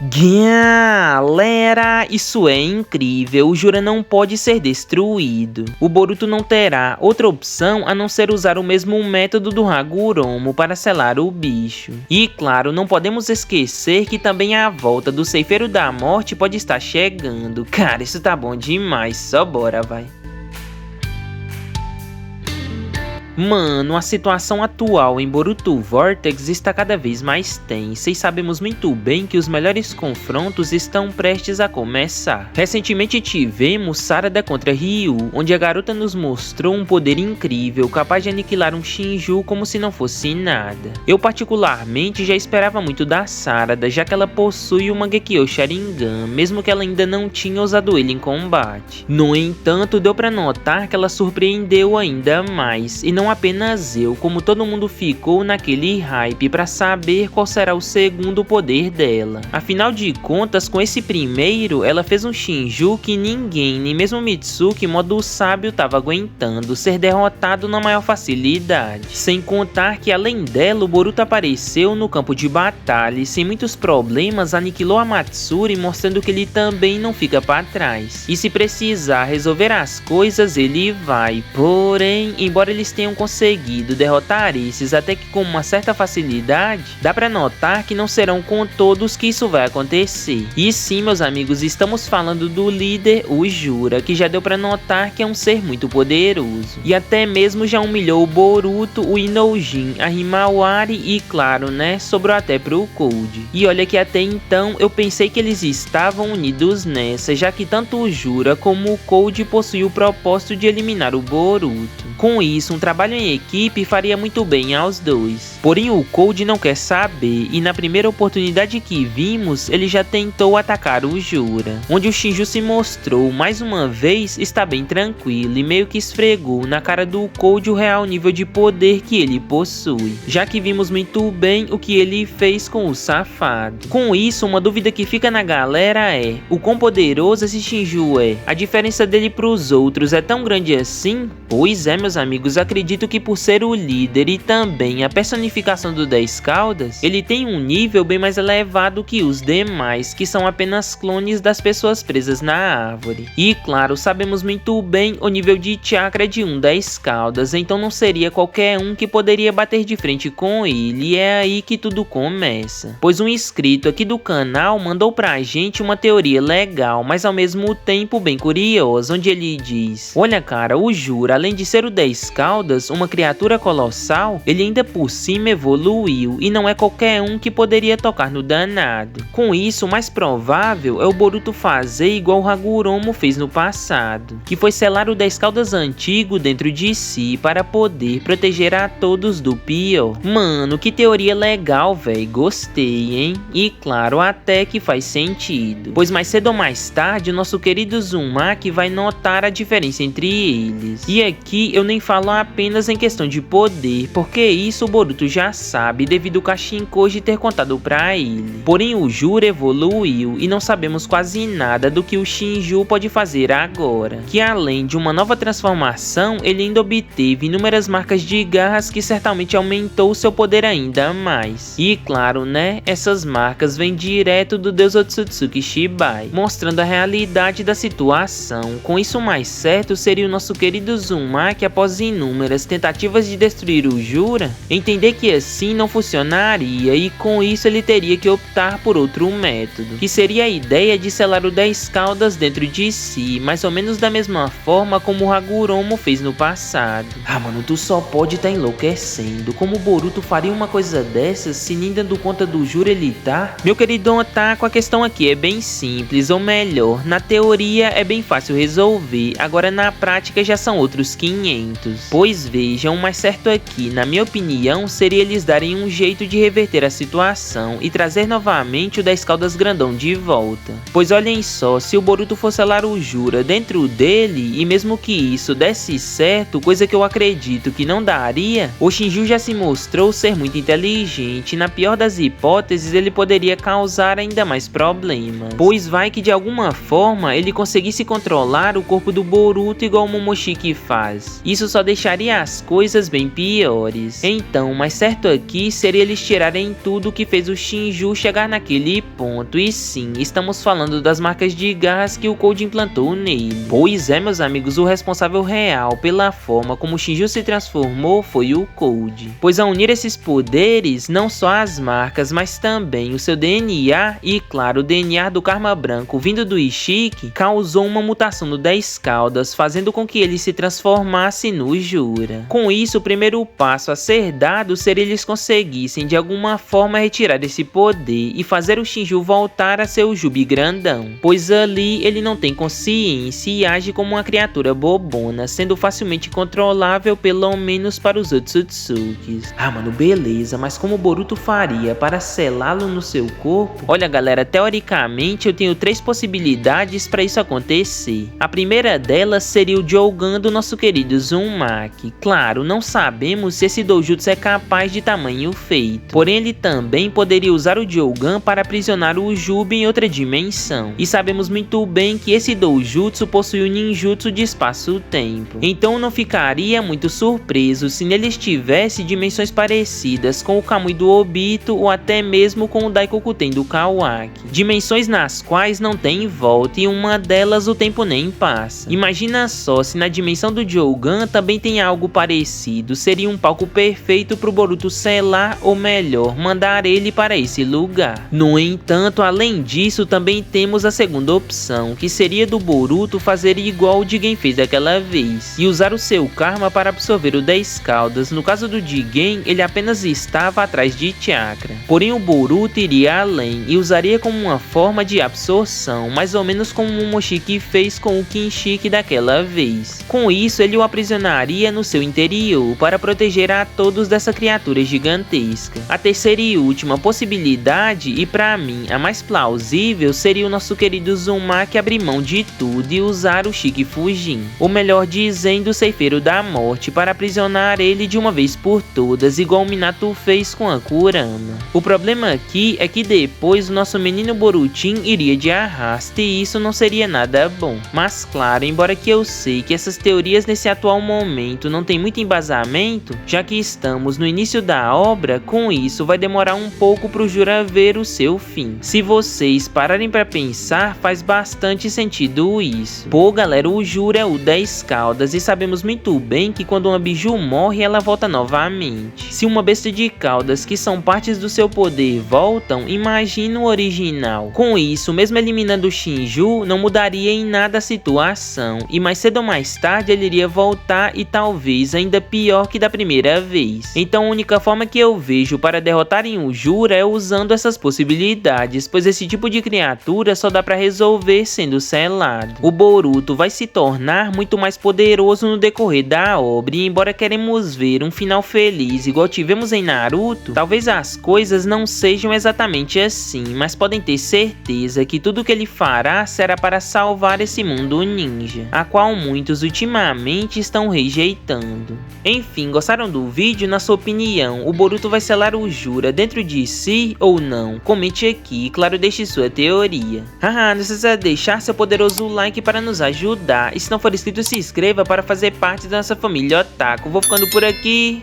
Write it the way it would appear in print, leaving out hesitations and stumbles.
Galera, isso é incrível, o Jura não pode ser destruído. O Boruto não terá outra opção a não ser usar o mesmo método do Hagoromo para selar o bicho. E claro, não podemos esquecer que também a volta do Ceifeiro da Morte pode estar chegando. Cara, isso tá bom demais, só bora, vai. Mano, a situação atual em Boruto Vortex está cada vez mais tensa e sabemos muito bem que os melhores confrontos estão prestes a começar. Recentemente tivemos Sarada contra Ryu, onde a garota nos mostrou um poder incrível capaz de aniquilar um Shinju como se não fosse nada. Eu particularmente já esperava muito da Sarada, já que ela possui o Mangekyo Sharingan, mesmo que ela ainda não tinha usado ele em combate. No entanto, deu pra notar que ela surpreendeu ainda mais, e não apenas eu, como todo mundo ficou naquele hype pra saber qual será o segundo poder dela. Afinal de contas, com esse primeiro, ela fez um Shinju que ninguém, nem mesmo Mitsuki, modo sábio, tava aguentando ser derrotado na maior facilidade. Sem contar que além dela, o Boruto apareceu no campo de batalha e sem muitos problemas aniquilou a Matsuri, mostrando que ele também não fica pra trás. E se precisar resolver as coisas, ele vai. Porém, embora eles tenham conseguido derrotar esses até que com uma certa facilidade, dá pra notar que não serão com todos que isso vai acontecer. E sim, meus amigos, estamos falando do líder, o Jura, que já deu pra notar que é um ser muito poderoso. E até mesmo já humilhou o Boruto, o Inojin, a Himawari e claro, né, sobrou até pro Code. E olha que até então eu pensei que eles estavam unidos nessa, já que tanto o Jura como o Code possuem o propósito de eliminar o Boruto. Com isso, um trabalho em equipe faria muito bem aos dois. Porém, o Code não quer saber e na primeira oportunidade que vimos, ele já tentou atacar o Jura, onde o Shinju se mostrou mais uma vez está bem tranquilo e meio que esfregou na cara do Code o real nível de poder que ele possui, já que vimos muito bem o que ele fez com o safado. Com isso, uma dúvida que fica na galera é: o quão poderoso esse Shinju é? A diferença dele pros outros é tão grande assim? Pois é, meus amigos, acredito que por ser o líder e também a personificação do 10 Caudas, ele tem um nível bem mais elevado que os demais, que são apenas clones das pessoas presas na árvore. E claro, sabemos muito bem o nível de chakra de um 10 Caudas, então não seria qualquer um que poderia bater de frente com ele, e é aí que tudo começa. Pois um inscrito aqui do canal mandou pra gente uma teoria legal, mas ao mesmo tempo bem curiosa, onde ele diz: olha cara, o Jura, além de ser o 10 Caudas, uma criatura colossal, ele ainda por cima evoluiu e não é qualquer um que poderia tocar no danado. Com isso, o mais provável é o Boruto fazer igual o Hagoromo fez no passado, que foi selar o 10 Caudas antigo dentro de si para poder proteger a todos do pior. Mano, que teoria legal, véi, gostei, hein? E claro, até que faz sentido, pois mais cedo ou mais tarde o nosso querido Uzumaki vai notar a diferença entre eles. E aqui eu nem falo apenas em questão de poder, porque isso o Boruto já sabe devido ao Kashinkoji ter contado pra ele. Porém o Jura evoluiu e não sabemos quase nada do que o Shinju pode fazer agora, que além de uma nova transformação, ele ainda obteve inúmeras marcas de garras que certamente aumentou seu poder ainda mais. E claro, né, essas marcas vêm direto do deus Otsutsuki Shibai, mostrando a realidade da situação. Com isso, o mais certo seria o nosso querido Uzumaki, após inúmeras tentativas de destruir o Jura, entender que assim não funcionaria e com isso ele teria que optar por outro método, que seria a ideia de selar o 10 Caudas dentro de si, mais ou menos da mesma forma como o Hagoromo fez no passado. Ah mano, tu só pode tá enlouquecendo, como o Boruto faria uma coisa dessas se nem dando conta do Jura ele tá? Meu querido Otaku, a questão aqui é bem simples, ou melhor, na teoria é bem fácil resolver, agora na prática já são outros 500. Pois vejam, o mais certo aqui, na minha opinião, seria eles darem um jeito de reverter a situação e trazer novamente o 10 Caudas grandão de volta. Pois olhem só, se o Boruto for selar o Jura dentro dele, e mesmo que isso desse certo, coisa que eu acredito que não daria, o Shinju já se mostrou ser muito inteligente e na pior das hipóteses ele poderia causar ainda mais problemas. Pois vai que de alguma forma ele conseguisse controlar o corpo do Boruto igual o Momoshiki faz. Isso só deixaria as coisas bem piores. Então, mas certo aqui seria eles tirarem tudo que fez o Shinju chegar naquele ponto, e sim, estamos falando das marcas de garras que o Code implantou nele. Pois é, meus amigos, o responsável real pela forma como o Shinju se transformou foi o Code, pois ao unir esses poderes, não só as marcas, mas também o seu DNA e, claro, o DNA do Karma Branco vindo do Ishiki, causou uma mutação no 10 Caudas, fazendo com que ele se transformasse no Jura. Com isso, o primeiro passo a ser dado seria eles conseguissem de alguma forma retirar esse poder e fazer o Shinju voltar a ser o Jubi grandão, pois ali ele não tem consciência e age como uma criatura bobona, sendo facilmente controlável pelo menos para os Otsutsukis. Ah, mano, beleza, mas como o Boruto faria para selá-lo no seu corpo? Olha, galera, teoricamente eu tenho 3 possibilidades para isso acontecer. A primeira delas seria o Jogan do nosso querido Uzumaki. Claro, não sabemos se esse doujutsu é capaz de tamanho feito, porém ele também poderia usar o Jogan para aprisionar o Jubi em outra dimensão, e sabemos muito bem que esse doujutsu possui o ninjutsu de espaço-tempo, então não ficaria muito surpreso se nele estivesse dimensões parecidas com o Kamui do Obito ou até mesmo com o Daikokuten do Kawaki, dimensões nas quais não tem volta e uma delas o tempo nem passa. Imagina só se na dimensão do Jogan também tem algo parecido, seria um palco perfeito pro Boruto selar, ou melhor, mandar ele para esse lugar. No entanto, além disso, também temos a segunda opção, que seria do Boruto fazer igual o Jigen fez daquela vez, e usar o seu Karma para absorver o 10 Caudas. No caso do Jigen, ele apenas estava atrás de chakra, porém o Boruto iria além e usaria como uma forma de absorção, mais ou menos como o Moshiki fez com o Kinshiki daquela vez. Com isso, ele o aprisionaria no seu interior para proteger a todos dessa criatura gigantesca. A terceira e última possibilidade, e para mim a mais plausível, seria o nosso querido Uzumaki abrir mão de tudo e usar o Shiki Fujin, ou melhor dizendo, o Ceifeiro da Morte, para aprisionar ele de uma vez por todas, igual o Minato fez com a Kurama. O problema aqui é que depois o nosso menino Borutin iria de arrasto e isso não seria nada bom. Mas claro, embora que eu sei que essas teorias nesse atual momento não tem muito embasamento, já que estamos no início da obra, com isso vai demorar um pouco pro Jura ver o seu fim. Se vocês pararem pra pensar, faz bastante sentido isso. Pô, galera, o Jura é o 10 Caudas e sabemos muito bem que quando uma biju morre, ela volta novamente. Se uma besta de caudas que são partes do seu poder voltam, imagina o original. Com isso, mesmo eliminando o Shinju, não mudaria em nada a situação, e mais cedo ou mais tarde ele iria voltar e talvez ainda pior que da primeira vez. Então a única forma que eu vejo para derrotarem o Jura é usando essas possibilidades, pois esse tipo de criatura só dá para resolver sendo selado. O Boruto vai se tornar muito mais poderoso no decorrer da obra, e embora queremos ver um final feliz igual tivemos em Naruto, talvez as coisas não sejam exatamente assim, mas podem ter certeza que tudo que ele fará será para salvar esse mundo ninja, a qual muitos ultimamente estão rejeitando. Enfim, gostaram do vídeo? Na sua opinião, o Boruto vai selar o Jura dentro de si ou não? Comente aqui e claro, deixe sua teoria. Haha, não precisa deixar seu poderoso like para nos ajudar, e se não for inscrito, se inscreva para fazer parte da nossa família Otaku. Vou ficando por aqui.